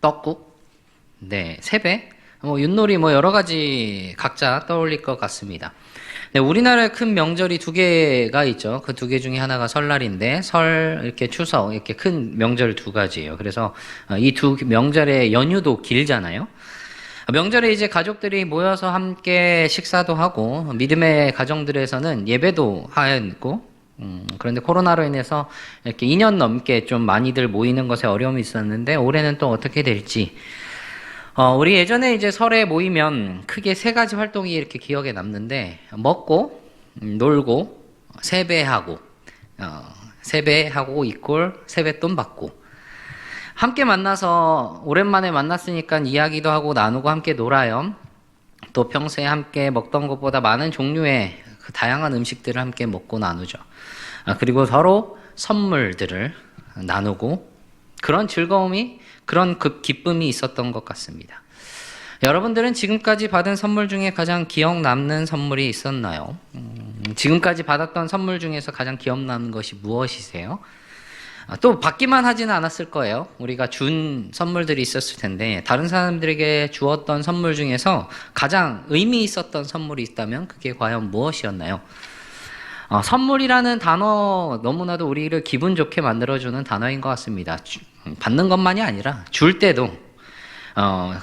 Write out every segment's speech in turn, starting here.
떡국, 네, 세배, 윷놀이 여러 가지 각자 떠올릴 것 같습니다. 네, 우리나라에 큰 명절이 두 개가 있죠. 그 두 개 중에 하나가 설날인데 이렇게 추석 이렇게 큰 명절 두 가지예요. 그래서 이 두 명절의 연휴도 길잖아요. 명절에 이제 가족들이 모여서 함께 식사도 하고 믿음의 가정들에서는 예배도 하였고 그런데 코로나로 인해서 이렇게 2년 넘게 좀 많이들 모이는 것에 어려움이 있었는데 올해는 또 어떻게 될지 우리 예전에 이제 설에 모이면 크게 세 가지 활동이 이렇게 기억에 남는데 먹고 놀고 세배하고 세배하고 이꼴 세뱃돈 받고 함께 만나서 오랜만에 만났으니까 이야기도 하고 나누고 함께 놀아요. 또 평소에 함께 먹던 것보다 많은 종류의 그 다양한 음식들을 함께 먹고 나누죠. 그리고 서로 선물들을 나누고 그런 즐거움이 그런 그 기쁨이 있었던 것 같습니다. 여러분들은 지금까지 받은 선물 중에 가장 기억 남는 선물이 있었나요? 지금까지 받았던 선물 중에서 가장 기억 남는 것이 무엇이세요? 또 받기만 하지는 않았을 거예요. 우리가 준 선물들이 있었을 텐데 다른 사람들에게 주었던 선물 중에서 가장 의미 있었던 선물이 있다면 그게 과연 무엇이었나요? 선물이라는 단어 너무나도 우리를 기분 좋게 만들어주는 단어인 것 같습니다. 받는 것만이 아니라 줄 때도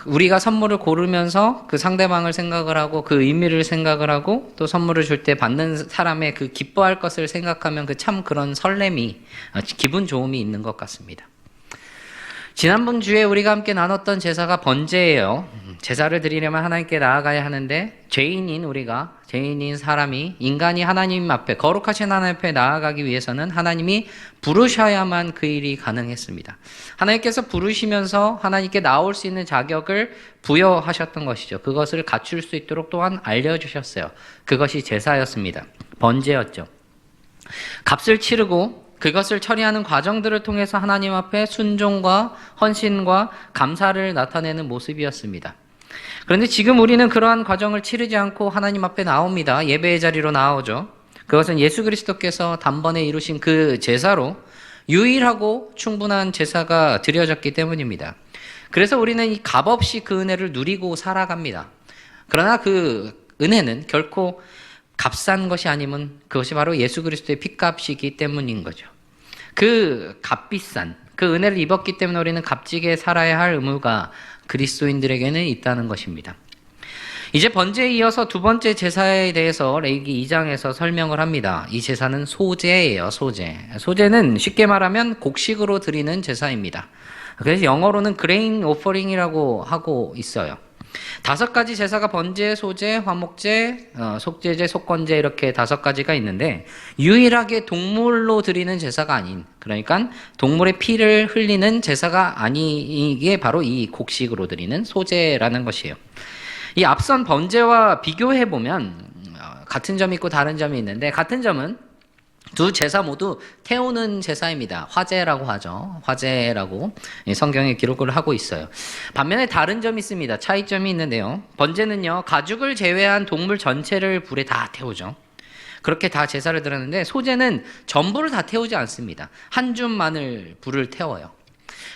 우리가 선물을 고르면서 그 상대방을 생각을 하고 그 의미를 생각을 하고 또 선물을 줄 때 받는 사람의 그 기뻐할 것을 생각하면 그 참 그런 설렘이 기분 좋음이 있는 것 같습니다. 지난번 주에 우리가 함께 나눴던 제사가 번제예요. 제사를 드리려면 하나님께 나아가야 하는데 죄인인 사람이 인간이 하나님 앞에 거룩하신 하나님 앞에 나아가기 위해서는 하나님이 부르셔야만 그 일이 가능했습니다. 하나님께서 부르시면서 하나님께 나올 수 있는 자격을 부여하셨던 것이죠. 그것을 갖출 수 있도록 또한 알려주셨어요. 그것이 제사였습니다. 번제였죠. 값을 치르고 그것을 처리하는 과정들을 통해서 하나님 앞에 순종과 헌신과 감사를 나타내는 모습이었습니다. 그런데 지금 우리는 그러한 과정을 치르지 않고 하나님 앞에 나옵니다. 예배의 자리로 나오죠. 그것은 예수 그리스도께서 단번에 이루신 그 제사로 유일하고 충분한 제사가 드려졌기 때문입니다. 그래서 우리는 이 값없이 그 은혜를 누리고 살아갑니다. 그러나 그 은혜는 결코 값싼 것이 아니면 그것이 바로 예수 그리스도의 핏값이기 때문인 거죠. 그 값비싼 그 은혜를 입었기 때문에 우리는 값지게 살아야 할 의무가 그리스도인들에게는 있다는 것입니다. 이제 번제에 이어서 두 번째 제사에 대해서 레위기 2장에서 설명을 합니다. 이 제사는 소제예요. 소제는 쉽게 말하면 곡식으로 드리는 제사입니다. 그래서 영어로는 grain offering이라고 하고 있어요. 5가지 제사가 번제, 소제, 화목제, 속제제, 속건제 이렇게 5가지가 있는데 유일하게 동물로 드리는 제사가 아닌 그러니까 동물의 피를 흘리는 제사가 아니게 바로 이 곡식으로 드리는 소제라는 것이에요. 이 앞선 번제와 비교해보면 같은 점이 있고 다른 점이 있는데 같은 점은 두 제사 모두 태우는 제사입니다. 화제라고 하죠. 화제라고 성경에 기록을 하고 있어요. 반면에 다른 점이 있습니다. 차이점이 있는데요. 번제는요, 가죽을 제외한 동물 전체를 불에 다 태우죠. 그렇게 다 제사를 드렸는데 소제는 전부를 다 태우지 않습니다. 한 줌만을 불을 태워요.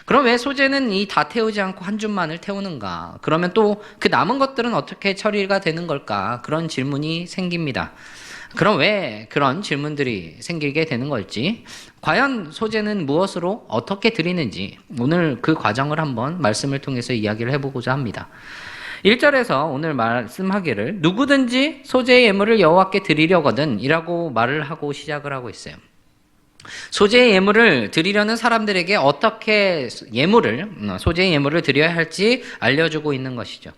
그럼 왜 소제는 이 다 태우지 않고 한 줌만을 태우는가? 그러면 또 그 남은 것들은 어떻게 처리가 되는 걸까? 그런 질문이 생깁니다. 그럼 왜 그런 질문들이 생기게 되는 걸지, 과연 소제는 무엇으로 어떻게 드리는지 오늘 그 과정을 한번 말씀을 통해서 이야기를 해보고자 합니다. 1절에서 오늘 말씀하기를 누구든지 소제의 예물을 여호와께 드리려거든 이라고 말을 하고 시작을 하고 있어요. 소제의 예물을 드리려는 사람들에게 어떻게 소제의 예물을 드려야 할지 알려주고 있는 것이죠.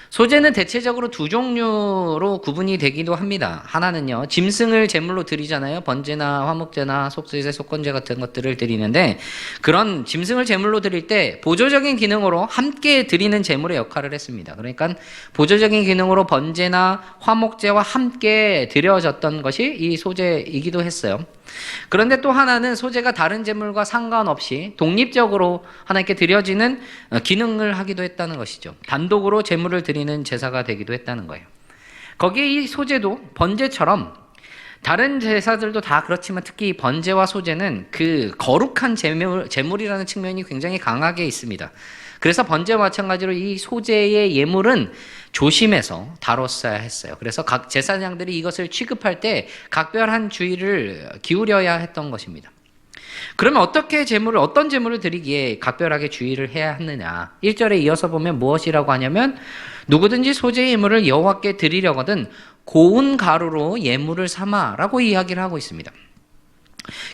소제는 대체적으로 두 종류로 구분이 되기도 합니다. 하나는요, 짐승을 제물로 드리잖아요. 번제나 화목제나 속제제, 속건제 같은 것들을 드리는데 그런 짐승을 제물로 드릴 때 보조적인 기능으로 함께 드리는 제물의 역할을 했습니다. 그러니까 보조적인 기능으로 번제나 화목제와 함께 드려졌던 것이 이 소제이기도 했어요. 그런데 또 하나는 소제가 다른 제물과 상관없이 독립적으로 하나님께 드려지는 기능을 하기도 했다는 것이죠. 단독으로 제물을 드리는 제사가 되기도 했다는 거예요. 거기에 이 소제도 번제처럼 다른 제사들도 다 그렇지만 특히 번제와 소제는 그 거룩한 제물이라는 측면이 굉장히 강하게 있습니다. 그래서 번제와 마찬가지로 이 소제의 예물은 조심해서 다뤘어야 했어요. 그래서 각 제사장들이 이것을 취급할 때 각별한 주의를 기울여야 했던 것입니다. 그러면 어떤 제물을 드리기에 각별하게 주의를 해야 하느냐? 1절에 이어서 보면 무엇이라고 하냐면 누구든지 소제의 예물을 여호와께 드리려거든 고운 가루로 예물을 삼아라고 이야기를 하고 있습니다.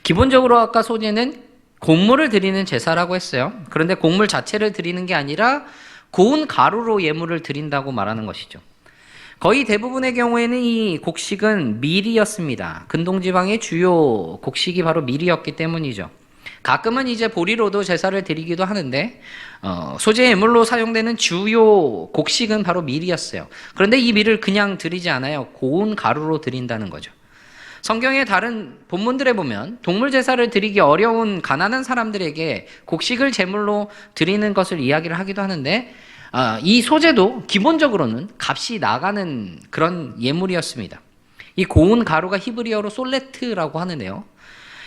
기본적으로 아까 소제는 곡물을 드리는 제사라고 했어요. 그런데 곡물 자체를 드리는 게 아니라 고운 가루로 예물을 드린다고 말하는 것이죠. 거의 대부분의 경우에는 이 곡식은 밀이었습니다. 근동지방의 주요 곡식이 바로 밀이었기 때문이죠. 가끔은 이제 보리로도 제사를 드리기도 하는데 소재 예물로 사용되는 주요 곡식은 바로 밀이었어요. 그런데 이 밀을 그냥 드리지 않아요. 고운 가루로 드린다는 거죠. 성경의 다른 본문들에 보면 동물 제사를 드리기 어려운 가난한 사람들에게 곡식을 제물로 드리는 것을 이야기를 하기도 하는데 이 소제도 기본적으로는 값이 나가는 그런 예물이었습니다. 이 고운 가루가 히브리어로 솔레트라고 하는데요.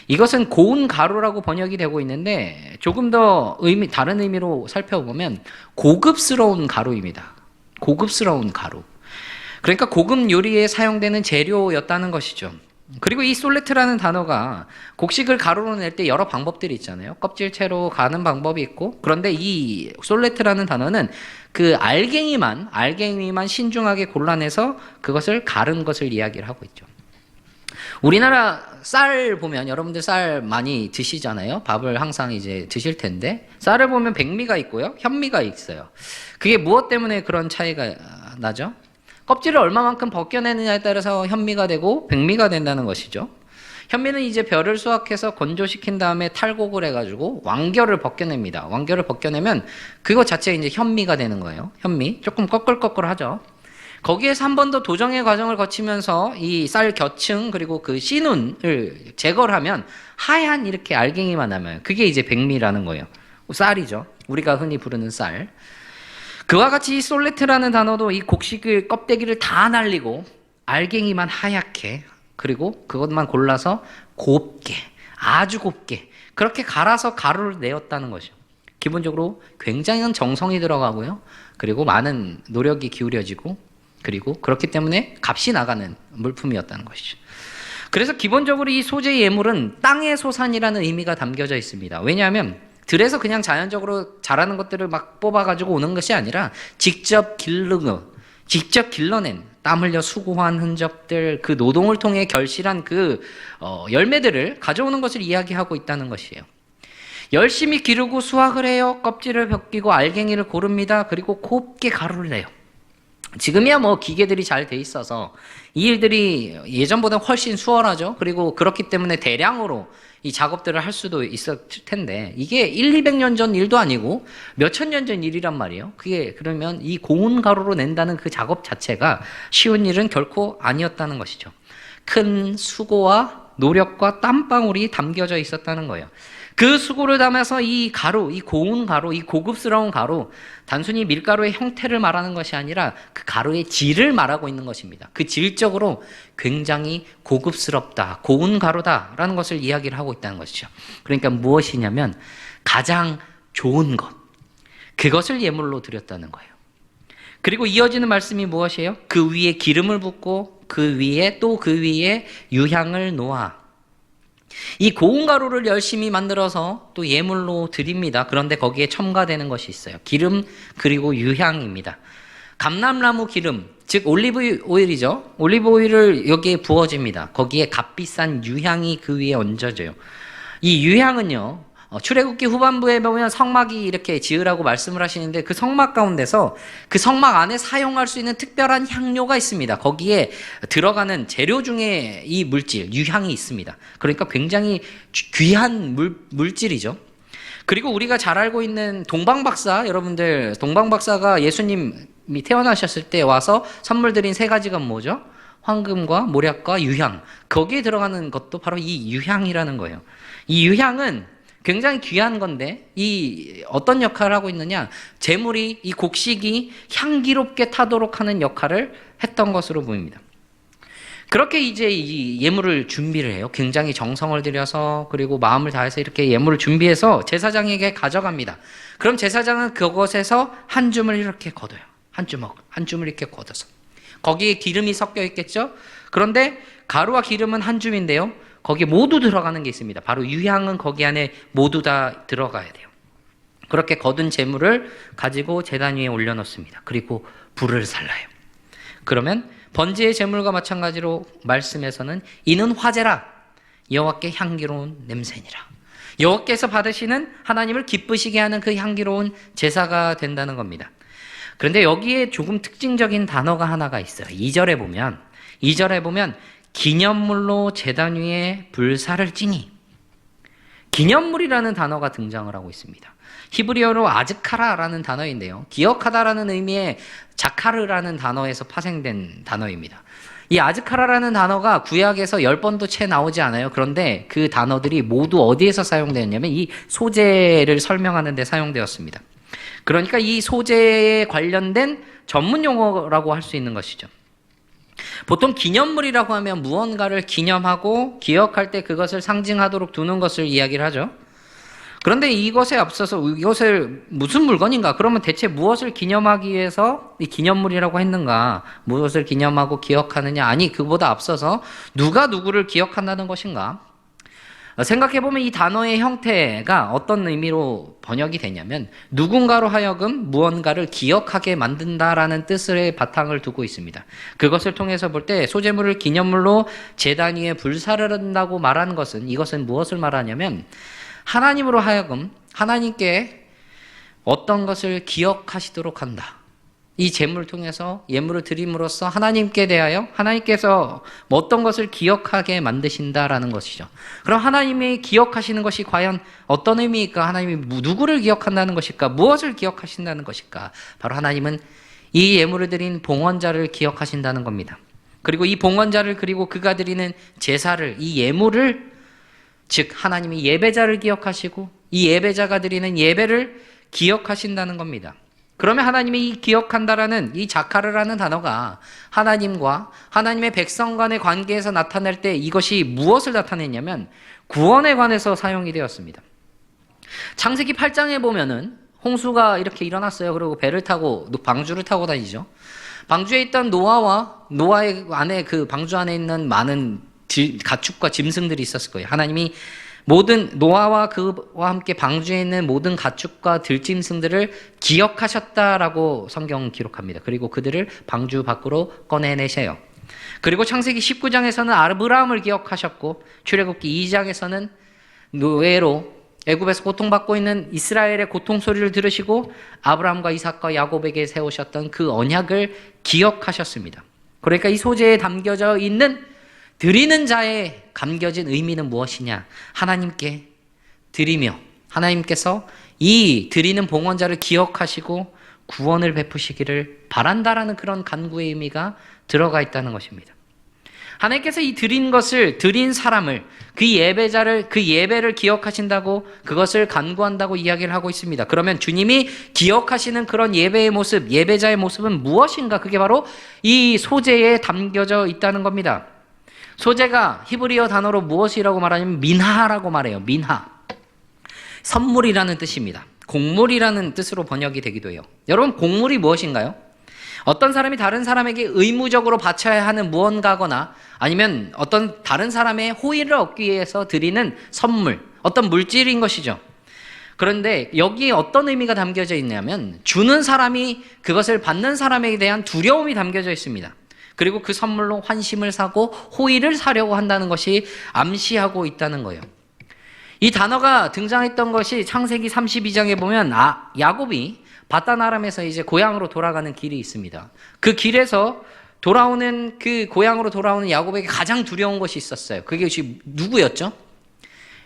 이것은 고운 가루라고 번역이 되고 있는데 조금 더 다른 의미로 살펴보면 고급스러운 가루입니다. 고급스러운 가루. 그러니까 고급 요리에 사용되는 재료였다는 것이죠. 그리고 이 솔레트라는 단어가 곡식을 가루로 낼 때 여러 방법들이 있잖아요. 껍질채로 가는 방법이 있고, 그런데 이 솔레트라는 단어는 그 알갱이만 신중하게 골라내서 그것을 가른 것을 이야기를 하고 있죠. 우리나라 쌀 보면 여러분들 쌀 많이 드시잖아요. 밥을 항상 이제 드실 텐데 쌀을 보면 백미가 있고요, 현미가 있어요. 그게 무엇 때문에 그런 차이가 나죠? 껍질을 얼마만큼 벗겨내느냐에 따라서 현미가 되고 백미가 된다는 것이죠. 현미는 이제 벼를 수확해서 건조시킨 다음에 탈곡을 해가지고 왕겨를 벗겨냅니다. 왕겨를 벗겨내면 그것 자체가 이제 현미가 되는 거예요. 현미. 조금 꺼끌꺼끌하죠. 거기에서 한 번 더 도정의 과정을 거치면서 이 쌀 겨층 그리고 그 씨눈을 제거를 하면 하얀 이렇게 알갱이만 남아요. 그게 이제 백미라는 거예요. 쌀이죠. 우리가 흔히 부르는 쌀. 그와 같이 이 솔레트라는 단어도 이 곡식을 껍데기를 다 날리고 알갱이만 하얗게 그리고 그것만 골라서 곱게 아주 곱게 그렇게 갈아서 가루를 내었다는 것이죠. 기본적으로 굉장한 정성이 들어가고요. 그리고 많은 노력이 기울여지고 그리고 그렇기 때문에 값이 나가는 물품이었다는 것이죠. 그래서 기본적으로 이 소재 예물은 땅의 소산이라는 의미가 담겨져 있습니다. 왜냐하면 들에서 그냥 자연적으로 자라는 것들을 막 뽑아가지고 오는 것이 아니라 직접 길러낸 땀 흘려 수고한 흔적들, 그 노동을 통해 결실한 그 열매들을 가져오는 것을 이야기하고 있다는 것이에요. 열심히 기르고 수확을 해요. 껍질을 벗기고 알갱이를 고릅니다. 그리고 곱게 가루를 내요. 지금이야 뭐 기계들이 잘 돼 있어서 이 일들이 예전보다 훨씬 수월하죠. 그리고 그렇기 때문에 대량으로 이 작업들을 할 수도 있었을 텐데 이게 1, 200년 전 일도 아니고 몇천 년 전 일이란 말이에요. 그게 그러면 이 고운 가루로 낸다는 그 작업 자체가 쉬운 일은 결코 아니었다는 것이죠. 큰 수고와 노력과 땀방울이 담겨져 있었다는 거예요. 그 수고를 담아서 이 가루, 이 고운 가루, 이 고급스러운 가루, 단순히 밀가루의 형태를 말하는 것이 아니라 그 가루의 질을 말하고 있는 것입니다. 그 질적으로 굉장히 고급스럽다, 고운 가루다라는 것을 이야기를 하고 있다는 것이죠. 그러니까 무엇이냐면 가장 좋은 것, 그것을 예물로 드렸다는 거예요. 그리고 이어지는 말씀이 무엇이에요? 그 위에 기름을 붓고 그 위에 또 그 위에 유향을 놓아. 이 고운 가루를 열심히 만들어서 또 예물로 드립니다. 그런데 거기에 첨가되는 것이 있어요. 기름 그리고 유향입니다. 감람나무 기름, 즉 올리브 오일이죠. 올리브 오일을 여기에 부어집니다. 거기에 값비싼 유향이 그 위에 얹어져요. 이 유향은요, 출애굽기 후반부에 보면 성막이 이렇게 지으라고 말씀을 하시는데 그 성막 가운데서 그 성막 안에 사용할 수 있는 특별한 향료가 있습니다. 거기에 들어가는 재료 중에 이 물질, 유향이 있습니다. 그러니까 굉장히 귀한 물질이죠. 그리고 우리가 잘 알고 있는 동방박사, 여러분들 동방박사가 예수님이 태어나셨을 때 와서 선물 드린 세 가지가 뭐죠? 황금과 모략과 유향. 거기에 들어가는 것도 바로 이 유향이라는 거예요. 이 유향은 굉장히 귀한 건데 이 어떤 역할을 하고 있느냐, 제물이 이 곡식이 향기롭게 타도록 하는 역할을 했던 것으로 보입니다. 그렇게 이제 이 예물을 준비를 해요. 굉장히 정성을 들여서 그리고 마음을 다해서 이렇게 예물을 준비해서 제사장에게 가져갑니다. 그럼 제사장은 그것에서 한 줌을 이렇게 걷어요. 한 줌을 이렇게 걷어서. 거기에 기름이 섞여 있겠죠? 그런데 가루와 기름은 한 줌인데요. 거기에 모두 들어가는 게 있습니다. 바로 유향은 거기 안에 모두 다 들어가야 돼요. 그렇게 거둔 제물을 가지고 제단 위에 올려놓습니다. 그리고 불을 살라요. 그러면 번제의 제물과 마찬가지로 말씀에서는 이는 화제라 여호와께 향기로운 냄새니라. 여호와께서 받으시는 하나님을 기쁘시게 하는 그 향기로운 제사가 된다는 겁니다. 그런데 여기에 조금 특징적인 단어가 하나가 있어요. 2절에 보면 기념물로 제단 위에 불사를 찌니, 기념물이라는 단어가 등장을 하고 있습니다. 히브리어로 아즈카라라는 단어인데요. 기억하다라는 의미의 자카르라는 단어에서 파생된 단어입니다. 이 아즈카라라는 단어가 구약에서 10번도 채 나오지 않아요. 그런데 그 단어들이 모두 어디에서 사용되었냐면 이 소재를 설명하는 데 사용되었습니다. 그러니까 이 소재에 관련된 전문 용어라고 할 수 있는 것이죠. 보통 기념물이라고 하면 무언가를 기념하고 기억할 때 그것을 상징하도록 두는 것을 이야기를 하죠. 그런데 이것에 앞서서 이것을 무슨 물건인가? 그러면 대체 무엇을 기념하기 위해서 이 기념물이라고 했는가? 무엇을 기념하고 기억하느냐? 아니, 그보다 앞서서 누가 누구를 기억한다는 것인가? 생각해보면 이 단어의 형태가 어떤 의미로 번역이 되냐면 누군가로 하여금 무언가를 기억하게 만든다라는 뜻의 바탕을 두고 있습니다. 그것을 통해서 볼 때 소재물을 기념물로 제단 위에 불사를 한다고 말하는 것은 이것은 무엇을 말하냐면 하나님으로 하여금 하나님께 어떤 것을 기억하시도록 한다. 이 제물을 통해서 예물을 드림으로써 하나님께 대하여 하나님께서 어떤 것을 기억하게 만드신다라는 것이죠. 그럼 하나님이 기억하시는 것이 과연 어떤 의미일까? 하나님이 누구를 기억한다는 것일까? 무엇을 기억하신다는 것일까? 바로 하나님은 이 예물을 드린 봉헌자를 기억하신다는 겁니다. 그리고 이 봉헌자를 그리고 그가 드리는 제사를 이 예물을 즉 하나님이 예배자를 기억하시고 이 예배자가 드리는 예배를 기억하신다는 겁니다. 그러면 하나님이 이 기억한다라는 이 자카르라는 단어가 하나님과 하나님의 백성 간의 관계에서 나타낼 때 이것이 무엇을 나타내냐면 구원에 관해서 사용이 되었습니다. 창세기 8장에 보면은 홍수가 이렇게 일어났어요. 그리고 배를 타고 방주를 타고 다니죠. 방주에 있던 노아의 안에 그 방주 안에 있는 많은 가축과 짐승들이 있었을 거예요. 하나님이 모든 노아와 그와 함께 방주에 있는 모든 가축과 들짐승들을 기억하셨다라고 성경 기록합니다. 그리고 그들을 방주 밖으로 꺼내내셔요. 그리고 창세기 19장에서는 아브라함을 기억하셨고 출애굽기 2장에서는 노예로 애굽에서 고통받고 있는 이스라엘의 고통 소리를 들으시고 아브라함과 이삭과 야곱에게 세우셨던 그 언약을 기억하셨습니다. 그러니까 이 소재에 담겨져 있는 드리는 자의 감겨진 의미는 무엇이냐? 하나님께 드리며 하나님께서 이 드리는 봉헌자를 기억하시고 구원을 베푸시기를 바란다라는 그런 간구의 의미가 들어가 있다는 것입니다. 하나님께서 이 드린 것을 드린 사람을 그 예배자를 그 예배를 기억하신다고 그것을 간구한다고 이야기를 하고 있습니다. 그러면 주님이 기억하시는 그런 예배의 모습, 예배자의 모습은 무엇인가? 그게 바로 이 소재에 담겨져 있다는 겁니다. 소재가 히브리어 단어로 무엇이라고 말하냐면 민하라고 말해요. 민하. 선물이라는 뜻입니다. 곡물이라는 뜻으로 번역이 되기도 해요. 여러분, 곡물이 무엇인가요? 어떤 사람이 다른 사람에게 의무적으로 바쳐야 하는 무언가거나 아니면 어떤 다른 사람의 호의를 얻기 위해서 드리는 선물, 어떤 물질인 것이죠. 그런데 여기에 어떤 의미가 담겨져 있냐면 주는 사람이 그것을 받는 사람에 대한 두려움이 담겨져 있습니다. 그리고 그 선물로 환심을 사고 호의를 사려고 한다는 것이 암시하고 있다는 거예요. 이 단어가 등장했던 것이 창세기 32장에 보면 야곱이 바단 아람에서 이제 고향으로 돌아가는 길이 있습니다. 그 길에서 돌아오는 그 고향으로 돌아오는 야곱에게 가장 두려운 것이 있었어요. 그게 누구였죠?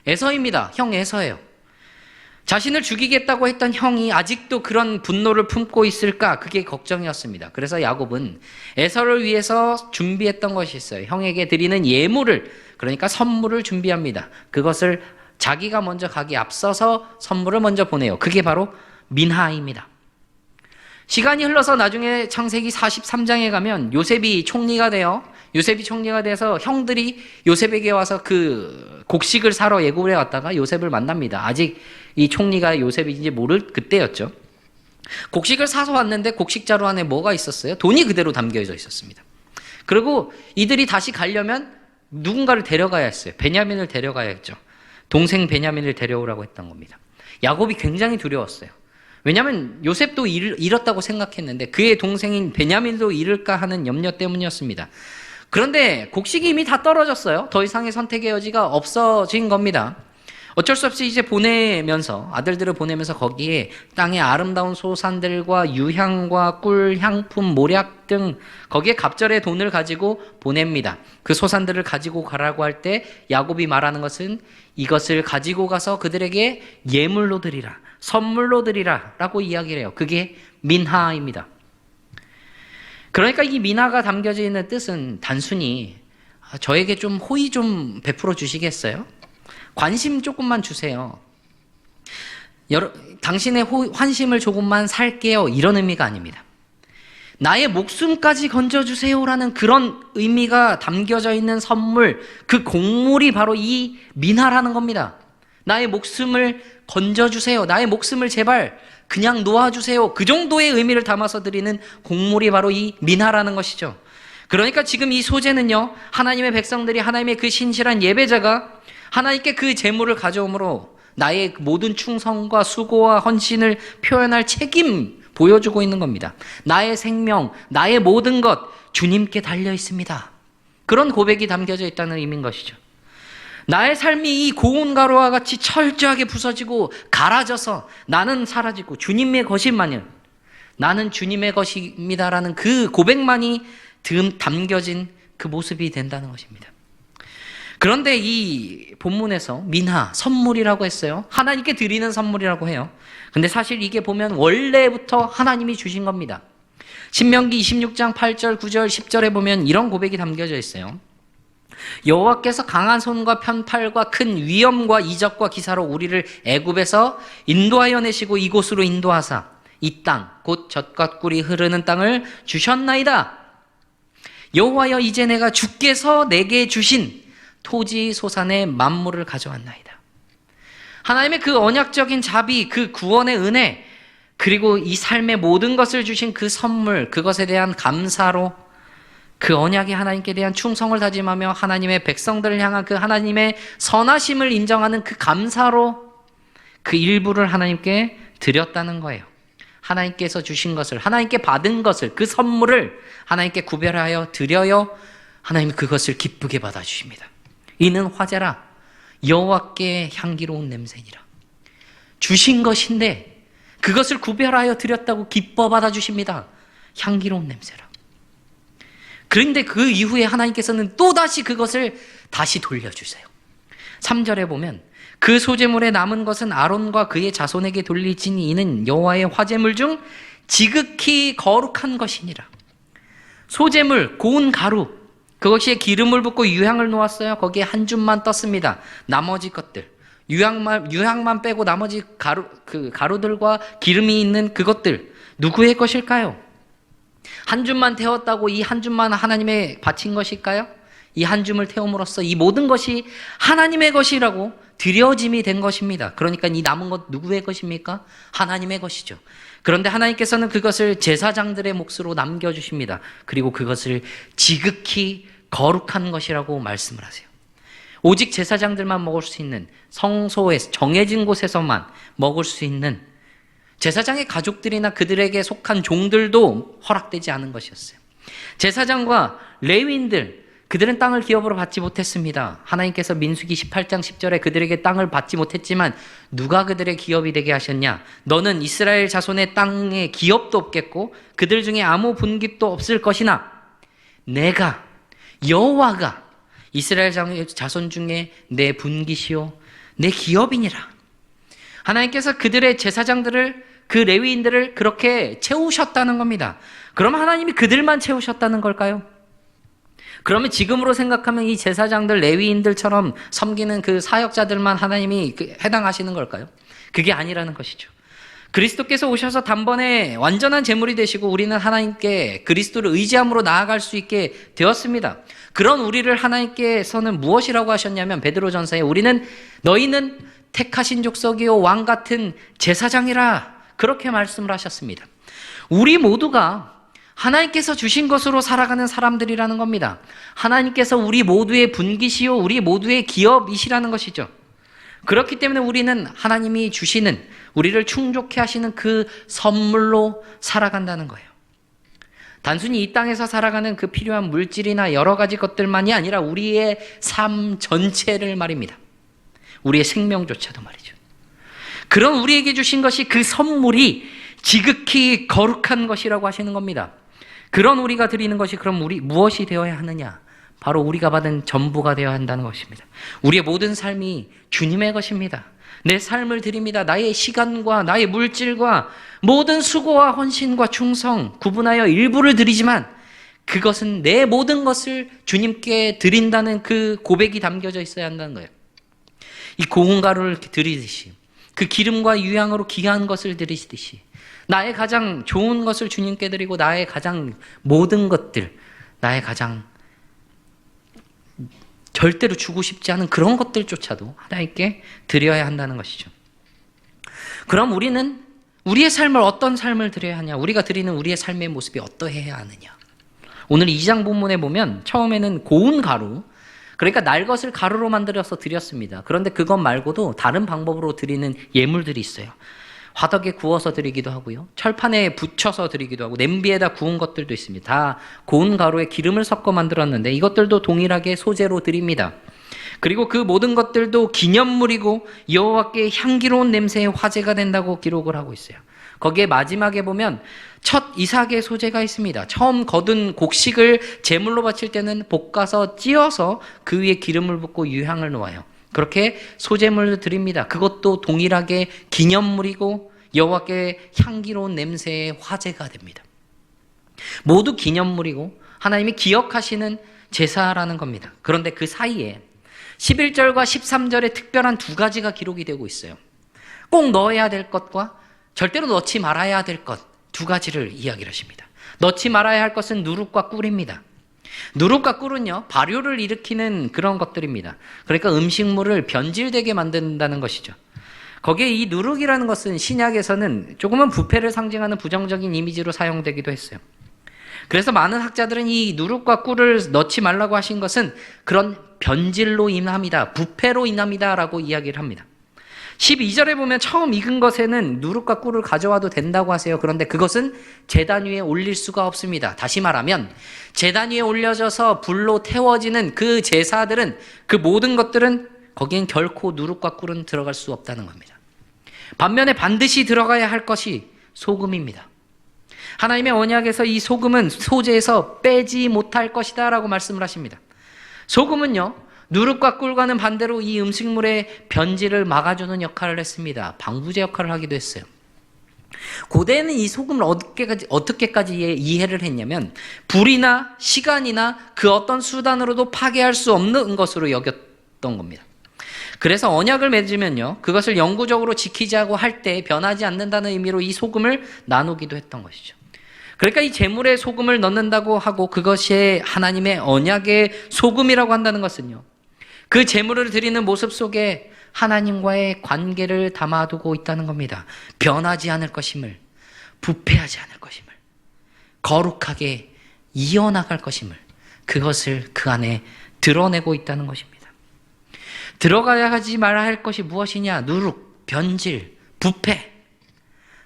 에서입니다. 형 에서예요. 자신을 죽이겠다고 했던 형이 아직도 그런 분노를 품고 있을까? 그게 걱정이었습니다. 그래서 야곱은 에서를 위해서 준비했던 것이 있어요. 형에게 드리는 예물을, 그러니까 선물을 준비합니다. 그것을 자기가 먼저 가기 앞서서 선물을 먼저 보내요. 그게 바로 민하입니다. 시간이 흘러서 나중에 창세기 43장에 가면 요셉이 총리가 되어 요셉이 총리가 돼서 형들이 요셉에게 와서 그 곡식을 사러 애굽에 왔다가 요셉을 만납니다. 아직 이 총리가 요셉인지 모를 그때였죠. 곡식을 사서 왔는데 곡식자루 안에 뭐가 있었어요? 돈이 그대로 담겨져 있었습니다. 그리고 이들이 다시 가려면 누군가를 데려가야 했어요. 베냐민을 데려가야 했죠. 동생 베냐민을 데려오라고 했던 겁니다. 야곱이 굉장히 두려웠어요. 왜냐하면 요셉도 잃었다고 생각했는데 그의 동생인 베냐민도 잃을까 하는 염려 때문이었습니다. 그런데 곡식이 이미 다 떨어졌어요. 더 이상의 선택의 여지가 없어진 겁니다. 어쩔 수 없이 이제 보내면서 아들들을 보내면서 거기에 땅의 아름다운 소산들과 유향과 꿀, 향품, 모략 등 거기에 갑절의 돈을 가지고 보냅니다. 그 소산들을 가지고 가라고 할 때 야곱이 말하는 것은 이것을 가지고 가서 그들에게 예물로 드리라, 선물로 드리라 라고 이야기를 해요. 그게 민하입니다. 그러니까 이 민하가 담겨져 있는 뜻은 단순히 저에게 좀 호의 좀 베풀어 주시겠어요? 관심 조금만 주세요. 당신의 환심을 조금만 살게요. 이런 의미가 아닙니다. 나의 목숨까지 건져주세요라는 그런 의미가 담겨져 있는 선물, 그 곡물이 바로 이 민하라는 겁니다. 나의 목숨을 건져주세요. 나의 목숨을 제발 그냥 놓아주세요. 그 정도의 의미를 담아서 드리는 곡물이 바로 이 민하라는 것이죠. 그러니까 지금 이 소재는요, 하나님의 백성들이 하나님의 그 신실한 예배자가 하나님께 그 제물을 가져옴으로 나의 모든 충성과 수고와 헌신을 표현할 책임 보여주고 있는 겁니다. 나의 생명, 나의 모든 것 주님께 달려 있습니다. 그런 고백이 담겨져 있다는 의미인 것이죠. 나의 삶이 이 고운 가루와 같이 철저하게 부서지고 갈아져서 나는 사라지고 주님의 것이만을 나는 주님의 것입니다라는 그 고백만이 담겨진 그 모습이 된다는 것입니다. 그런데 이 본문에서 민하, 선물이라고 했어요. 하나님께 드리는 선물이라고 해요. 근데 사실 이게 보면 원래부터 하나님이 주신 겁니다. 신명기 26장 8절, 9절, 10절에 보면 이런 고백이 담겨져 있어요. 여호와께서 강한 손과 편팔과 큰 위엄과 이적과 기사로 우리를 애굽에서 인도하여 내시고 이곳으로 인도하사 이 땅, 곧 젖과 꿀이 흐르는 땅을 주셨나이다. 여호와여, 이제 내가 주께서 내게 주신 토지 소산의 만물을 가져왔나이다. 하나님의 그 언약적인 자비, 그 구원의 은혜, 그리고 이 삶의 모든 것을 주신 그 선물, 그것에 대한 감사로 그 언약의 하나님께 대한 충성을 다짐하며 하나님의 백성들을 향한 그 하나님의 선하심을 인정하는 그 감사로 그 일부를 하나님께 드렸다는 거예요. 하나님께서 주신 것을, 하나님께 받은 것을, 그 선물을 하나님께 구별하여 드려요. 하나님이 그것을 기쁘게 받아주십니다. 이는 화제라, 여호와께 향기로운 냄새니라. 주신 것인데 그것을 구별하여 드렸다고 기뻐 받아주십니다. 향기로운 냄새라. 그런데 그 이후에 하나님께서는 또다시 그것을 다시 돌려주세요. 3절에 보면 그 소재물에 남은 것은 아론과 그의 자손에게 돌리지니 이는 여호와의 화제물 중 지극히 거룩한 것이니라. 소재물, 고운 가루, 그것이 기름을 붓고 유향을 놓았어요. 거기에 한 줌만 떴습니다. 나머지 것들, 유향만 빼고 나머지 가루들과 기름이 있는 그것들 누구의 것일까요? 한 줌만 태웠다고 이 한 줌만 하나님의 바친 것일까요? 이 한 줌을 태움으로써 이 모든 것이 하나님의 것이라고 드려짐이 된 것입니다. 그러니까 이 남은 것 누구의 것입니까? 하나님의 것이죠. 그런데 하나님께서는 그것을 제사장들의 몫으로 남겨주십니다. 그리고 그것을 지극히 거룩한 것이라고 말씀을 하세요. 오직 제사장들만 먹을 수 있는, 성소에서 정해진 곳에서만 먹을 수 있는, 제사장의 가족들이나 그들에게 속한 종들도 허락되지 않은 것이었어요. 제사장과 레위인들, 그들은 땅을 기업으로 받지 못했습니다. 하나님께서 민수기 18장 10절에 그들에게 땅을 받지 못했지만 누가 그들의 기업이 되게 하셨냐? 너는 이스라엘 자손의 땅에 기업도 없겠고 그들 중에 아무 분깃도 없을 것이나 내가 여호와가 이스라엘 자손 중에 내 분깃이요 내 기업이니라. 하나님께서 그들의 제사장들을, 그 레위인들을 그렇게 채우셨다는 겁니다. 그러면 하나님이 그들만 채우셨다는 걸까요? 그러면 지금으로 생각하면 이 제사장들, 레위인들처럼 섬기는 그 사역자들만 하나님이 해당하시는 걸까요? 그게 아니라는 것이죠. 그리스도께서 오셔서 단번에 완전한 제물이 되시고 우리는 하나님께 그리스도를 의지함으로 나아갈 수 있게 되었습니다. 그런 우리를 하나님께서는 무엇이라고 하셨냐면 베드로전서에 너희는 택하신 족속이요 왕 같은 제사장이라 그렇게 말씀을 하셨습니다. 우리 모두가 하나님께서 주신 것으로 살아가는 사람들이라는 겁니다. 하나님께서 우리 모두의 분기시요 우리 모두의 기업이시라는 것이죠. 그렇기 때문에 우리는 하나님이 주시는 우리를 충족케 하시는 그 선물로 살아간다는 거예요. 단순히 이 땅에서 살아가는 그 필요한 물질이나 여러 가지 것들만이 아니라 우리의 삶 전체를 말입니다. 우리의 생명조차도 말이죠. 그런 우리에게 주신 것이 그 선물이 지극히 거룩한 것이라고 하시는 겁니다. 그런 우리가 드리는 것이 그럼 무엇이 되어야 하느냐? 바로 우리가 받은 전부가 되어야 한다는 것입니다. 우리의 모든 삶이 주님의 것입니다. 내 삶을 드립니다. 나의 시간과 나의 물질과 모든 수고와 헌신과 충성 구분하여 일부를 드리지만 그것은 내 모든 것을 주님께 드린다는 그 고백이 담겨져 있어야 한다는 거예요. 이 고운 가루를 드리듯이 그 기름과 유향으로 귀한 것을 드리듯이 나의 가장 좋은 것을 주님께 드리고 나의 가장 모든 것들, 나의 가장 절대로 주고 싶지 않은 그런 것들조차도 하나님께 드려야 한다는 것이죠. 그럼 우리는 우리의 삶을 어떤 삶을 드려야 하냐? 우리가 드리는 우리의 삶의 모습이 어떠해야 하느냐? 오늘 2장 본문에 보면 처음에는 고운 가루, 그러니까 날 것을 가루로 만들어서 드렸습니다. 그런데 그것 말고도 다른 방법으로 드리는 예물들이 있어요. 화덕에 구워서 드리기도 하고요. 철판에 붙여서 드리기도 하고 냄비에다 구운 것들도 있습니다. 다 고운 가루에 기름을 섞어 만들었는데 이것들도 동일하게 소재로 드립니다. 그리고 그 모든 것들도 기념물이고 여호와께 향기로운 냄새의 화제가 된다고 기록을 하고 있어요. 거기에 마지막에 보면 첫 이삭의 소재가 있습니다. 처음 거둔 곡식을 제물로 바칠 때는 볶아서 찧어서 그 위에 기름을 붓고 유향을 놓아요. 그렇게 소제물을 드립니다. 그것도 동일하게 기념물이고 여호와께 향기로운 냄새의 화제가 됩니다. 모두 기념물이고 하나님이 기억하시는 제사라는 겁니다. 그런데 그 사이에 11절과 13절에 특별한 두 가지가 기록이 되고 있어요. 꼭 넣어야 될 것과 절대로 넣지 말아야 될 것 두 가지를 이야기를 하십니다. 넣지 말아야 할 것은 누룩과 꿀입니다. 누룩과 꿀은요, 발효를 일으키는 그런 것들입니다. 그러니까 음식물을 변질되게 만든다는 것이죠. 거기에 이 누룩이라는 것은 신약에서는 조금은 부패를 상징하는 부정적인 이미지로 사용되기도 했어요. 그래서 많은 학자들은 이 누룩과 꿀을 넣지 말라고 하신 것은 그런 변질로 인합니다. 부패로 인합니다. 라고 이야기를 합니다. 12절에 보면 처음 익은 것에는 누룩과 꿀을 가져와도 된다고 하세요. 그런데 그것은 제단 위에 올릴 수가 없습니다. 다시 말하면 제단 위에 올려져서 불로 태워지는 그 제사들은 그 모든 것들은 거기엔 결코 누룩과 꿀은 들어갈 수 없다는 겁니다. 반면에 반드시 들어가야 할 것이 소금입니다. 하나님의 언약에서 이 소금은 소재에서 빼지 못할 것이다 라고 말씀을 하십니다. 소금은요, 누룩과 꿀과는 반대로 이 음식물의 변질을 막아주는 역할을 했습니다. 방부제 역할을 하기도 했어요. 고대에는 이 소금을 어떻게까지 이해를 했냐면 불이나 시간이나 그 어떤 수단으로도 파괴할 수 없는 것으로 여겼던 겁니다. 그래서 언약을 맺으면요, 그것을 영구적으로 지키자고 할 때 변하지 않는다는 의미로 이 소금을 나누기도 했던 것이죠. 그러니까 이 제물에 소금을 넣는다고 하고 그것이 하나님의 언약의 소금이라고 한다는 것은요, 그 제물을 드리는 모습 속에 하나님과의 관계를 담아두고 있다는 겁니다. 변하지 않을 것임을, 부패하지 않을 것임을, 거룩하게 이어나갈 것임을, 그것을 그 안에 드러내고 있다는 것입니다. 들어가야 하지 말아야 할 것이 무엇이냐? 누룩, 변질, 부패.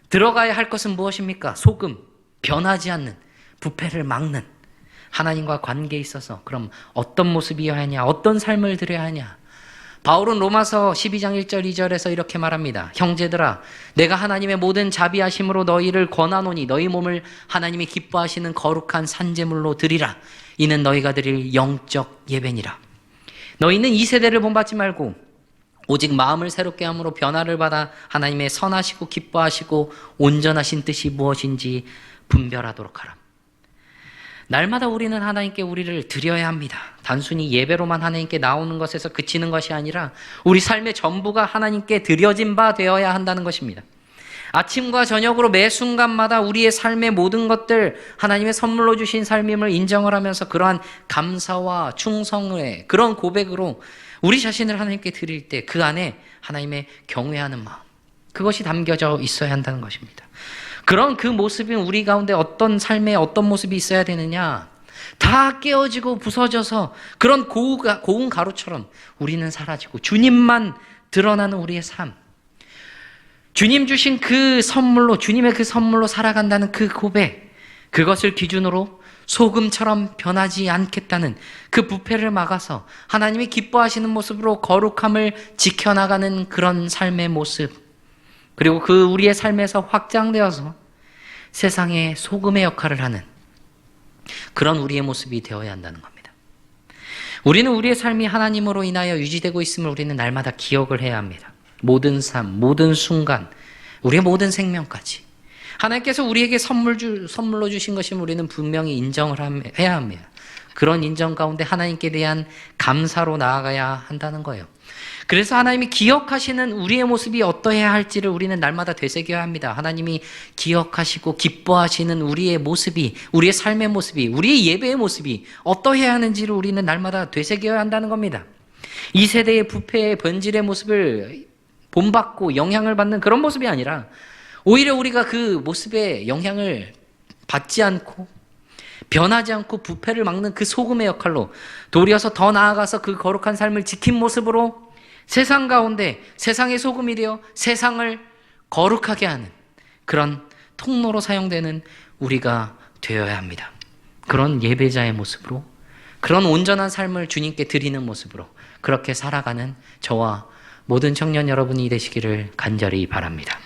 들어가야 할 것은 무엇입니까? 소금, 변하지 않는, 부패를 막는 하나님과 관계에 있어서 그럼 어떤 모습이어야 하냐? 어떤 삶을 드려야 하냐? 바울은 로마서 12장 1절 2절에서 이렇게 말합니다. 형제들아, 내가 하나님의 모든 자비하심으로 너희를 권하노니 너희 몸을 하나님이 기뻐하시는 거룩한 산제물로 드리라. 이는 너희가 드릴 영적 예배니라. 너희는 이 세대를 본받지 말고 오직 마음을 새롭게 함으로 변화를 받아 하나님의 선하시고 기뻐하시고 온전하신 뜻이 무엇인지 분별하도록 하라. 날마다 우리는 하나님께 우리를 드려야 합니다. 단순히 예배로만 하나님께 나오는 것에서 그치는 것이 아니라 우리 삶의 전부가 하나님께 드려진 바 되어야 한다는 것입니다. 아침과 저녁으로 매 순간마다 우리의 삶의 모든 것들 하나님의 선물로 주신 삶임을 인정을 하면서 그러한 감사와 충성의 그런 고백으로 우리 자신을 하나님께 드릴 때 그 안에 하나님의 경외하는 마음, 그것이 담겨져 있어야 한다는 것입니다. 그런 그 모습이 우리 가운데 어떤 삶에 어떤 모습이 있어야 되느냐? 다 깨어지고 부서져서 그런 고운 가루처럼 우리는 사라지고 주님만 드러나는 우리의 삶, 주님 주신 그 선물로, 주님의 그 선물로 살아간다는 그 고백, 그것을 기준으로 소금처럼 변하지 않겠다는 그 부패를 막아서 하나님이 기뻐하시는 모습으로 거룩함을 지켜나가는 그런 삶의 모습, 그리고 그 우리의 삶에서 확장되어서 세상에 소금의 역할을 하는 그런 우리의 모습이 되어야 한다는 겁니다. 우리는 우리의 삶이 하나님으로 인하여 유지되고 있음을 우리는 날마다 기억을 해야 합니다. 모든 삶, 모든 순간, 우리의 모든 생명까지 하나님께서 우리에게 선물로 주신 것임을 우리는 분명히 인정을 해야 합니다. 그런 인정 가운데 하나님께 대한 감사로 나아가야 한다는 거예요. 그래서 하나님이 기억하시는 우리의 모습이 어떠해야 할지를 우리는 날마다 되새겨야 합니다. 하나님이 기억하시고 기뻐하시는 우리의 모습이, 우리의 삶의 모습이, 우리의 예배의 모습이 어떠해야 하는지를 우리는 날마다 되새겨야 한다는 겁니다. 이 세대의 부패의 본질의 모습을 본받고 영향을 받는 그런 모습이 아니라 오히려 우리가 그 모습에 영향을 받지 않고 변하지 않고 부패를 막는 그 소금의 역할로 도리어서 더 나아가서 그 거룩한 삶을 지킨 모습으로 세상 가운데 세상의 소금이 되어 세상을 거룩하게 하는 그런 통로로 사용되는 우리가 되어야 합니다. 그런 예배자의 모습으로, 그런 온전한 삶을 주님께 드리는 모습으로 그렇게 살아가는 저와 모든 청년 여러분이 되시기를 간절히 바랍니다.